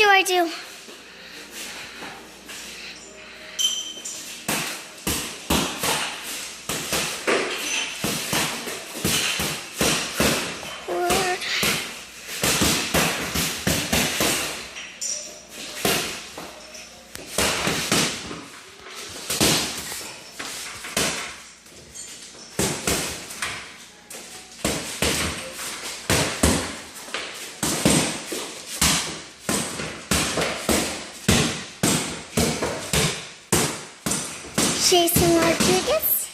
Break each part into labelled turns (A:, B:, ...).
A: do I do? Jason Rodriguez.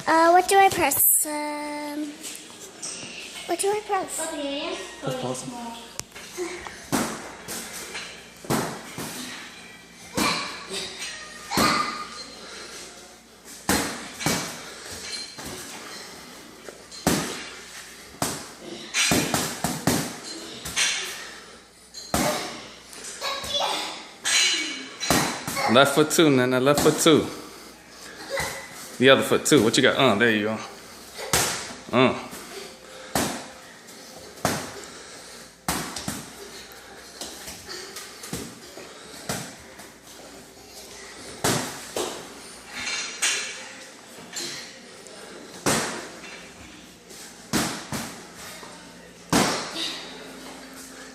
A: What do I press? What do I press?
B: That's awesome. Left foot two, Nana. Left foot two. The other foot too. What you got? There you go.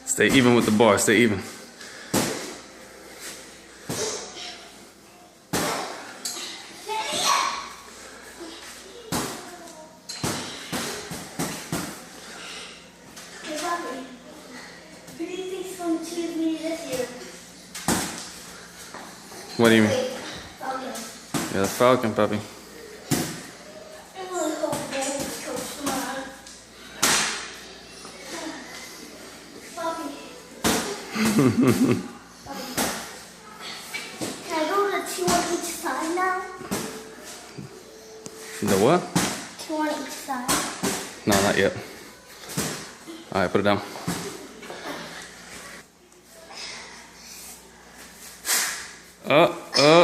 B: Stay even with the bar. Stay even. What do you mean? Yeah, the Falcon, puppy.
A: Can I go to 2 on each side now?
B: The what?
A: 2 on each side.
B: No, not yet. Alright, put it down.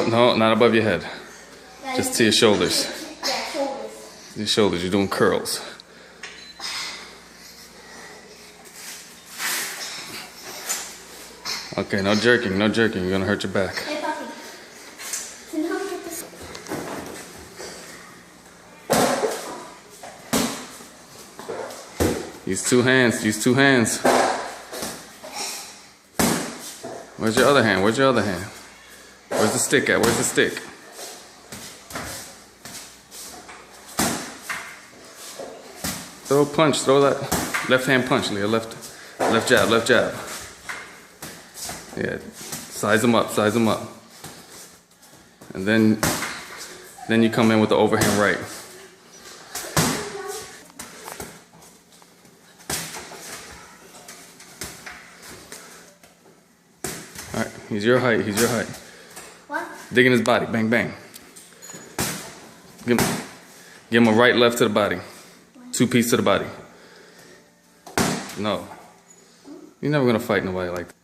B: No, not above your head. Just to your shoulders.
A: Yeah, shoulders.
B: Your shoulders, you're doing curls. Okay, no jerking, no jerking. You're gonna hurt your back.
A: Hey, puppy. Can you help me get this?
B: Use two hands, use two hands. Where's your other hand? Where's your other hand? Where's the stick at? Where's the stick? Throw a punch, throw that left hand punch, Leah. Left jab, left jab. Yeah, size them up, size them up. And then you come in with the overhand right. All right, he's your height, he's your height.
A: What?
B: Dig in his body, bang, bang. Give him a right, left to the body. 2-piece to the body. No. You're never gonna fight nobody like that.